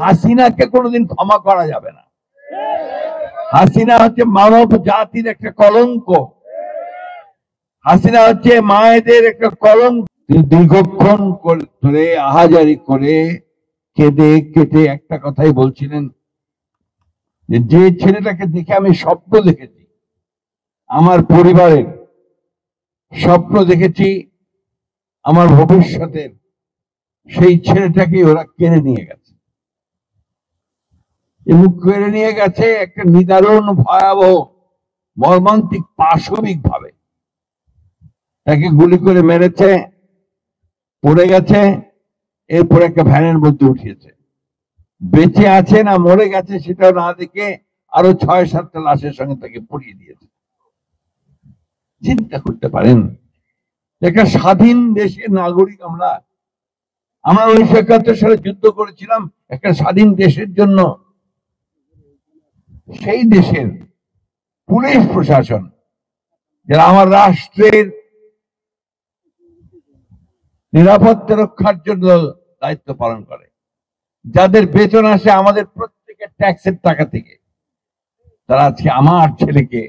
হাসিনাকে কোনোদিন ক্ষমা করা যাবে না। হাসিনা হচ্ছে মানব জাতির একটা কলঙ্ক। হাসিনা হচ্ছে মায়েদের একটা কলঙ্ক। তিনি দীর্ঘক্ষণ ধরে আহাজারি করে কেঁদে কেটে একটা কথাই বলছিলেন যে ছেলেটাকে দেখে আমি স্বপ্ন দেখেছি, আমার পরিবারের স্বপ্ন দেখেছি, আমার ভবিষ্যতের, সেই ছেলেটাকে ওরা কেড়ে নিয়ে গেছে। এবং কেড়ে নিয়ে গেছে একটা নিদারুণ ভয়াবহ মর্মান্তিক পাশবিক ভাবে। তাকে গুলি করে মেরেছে, পড়ে গেছে, এরপর একটা ভ্যানের মধ্যে উঠিয়েছে। বেঁচে আছে না মরে গেছে সেটাও না দেখে আরো ৬-৭টা লাশের সঙ্গে তাকে পড়িয়ে দিয়েছে। চিন্তা করতে পারেন, একটা স্বাধীন দেশের নাগরিক আমরা 19৭১ সালে যুদ্ধ করেছিলাম একটা স্বাধীন দেশের জন্য। সেই দেশের পুলিশ প্রশাসন যারা আমার রাষ্ট্রের নিরাপত্তা রক্ষার জন্য দায়িত্ব পালন করে, যাদের বেতন আসে আমাদের প্রত্যেকের ট্যাক্সের টাকা থেকে, তারা আজকে আমার ছেলেকে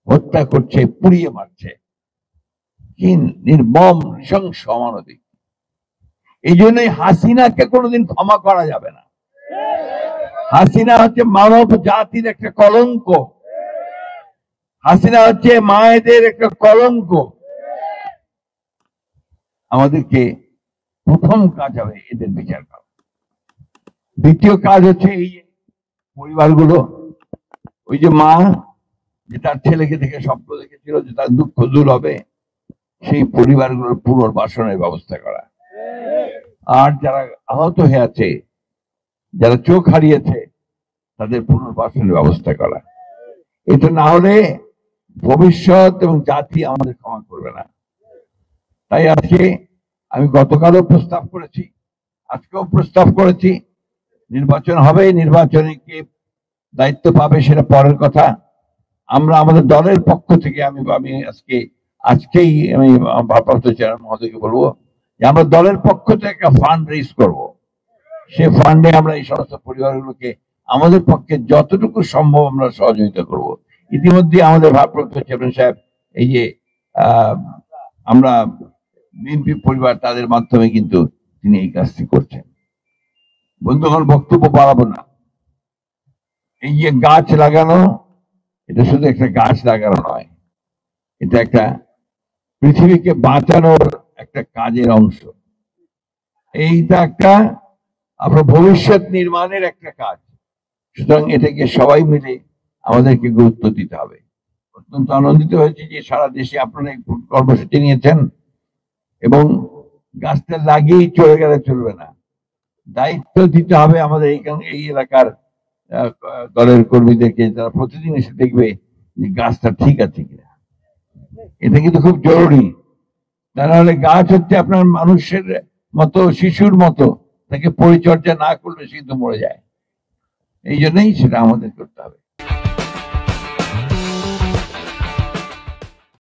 হত্যা করছে, পুড়িয়ে মারছে। কি নির্মম নৃশংস অমানবিক। এই জন্যই হাসিনাকে কোনোদিন ক্ষমা করা যাবে না। হাসিনা হচ্ছে মানব জাতির একটা কলঙ্ক। হাসিনা হচ্ছে মায়েদের একটা কলঙ্ক। আমাদেরকে প্রথম কাজ হবে এদের বিচার করা। দ্বিতীয় কাজ হচ্ছে এই পরিবারগুলো, ওই যে মা যে তার ছেলেকে দেখে স্বপ্ন দেখেছিল যে তার দুঃখ দূর হবে, সেই পরিবারগুলোর পুনর্বাসনের ব্যবস্থা করা। আর যারা আহত হয়ে আছে, যারা চোখ হারিয়েছে, তাদের পুনর্বাসনের ব্যবস্থা করা। এটা না হলে ভবিষ্যৎ এবং জাতি আমাদের ক্ষমা করবে না। তাই আজকে আমি গতকালও প্রস্তাব করেছি, আজকেও প্রস্তাব করেছি, নির্বাচন হবে, নির্বাচনে কে দায়িত্ব পাবে সেটা পরের কথা। আমরা আমাদের দলের পক্ষ থেকে আমি আজকেই আমি ভারপ্রাপ্ত চেয়ারম্যান মহোদয়কে বলবো যে আমরা দলের পক্ষ থেকে একটা ফান্ড রেজ করবো। সে ফান্ডে আমরা এই সমস্ত পরিবারগুলোকে আমাদের পক্ষে যতটুকু সম্ভব আমরা সহযোগিতা করব। ইতিমধ্যে আমাদের ভারপ্রাপ্ত চেয়ারম্যান সাহেব এই যে আমরা বিএনপি পরিবার, তাদের মাধ্যমে কিন্তু তিনি এই কাজটি করছেন। বন্ধুগণ, বক্তব্য বাড়াবো না। এই যে গাছ লাগানো, এটা শুধু একটা গাছ লাগানো নয়, এটা একটা পৃথিবীকে বাঁচানোর একটা কাজের অংশ। এইটা একটা আমরা ভবিষ্যৎ নির্মাণের একটা কাজ। সুতরাং এটাকে সবাই মিলে আমাদেরকে গুরুত্ব দিতে হবে। অত্যন্ত আনন্দিত হয়েছে যে সারা দেশে আপনারা এই কর্মসূচি নিয়েছেন, এবং গাছটা লাগিয়েই চলে গেলে চলবে না, দায়িত্ব দিতে হবে আমাদের এই এলাকার দলের কর্মীদেরকে, যারা প্রতিদিন এসে দেখবে যে গাছটা ঠিক আছে কিনা। এটা কিন্তু খুব জরুরি। তা নাহলে গাছ হচ্ছে আপনার মানুষের মতো, শিশুর মতো, তাকে পরিচর্যা না করলে সে কিন্তু মরে যায়। এই জন্যই সেটা আমাদের করতে হবে।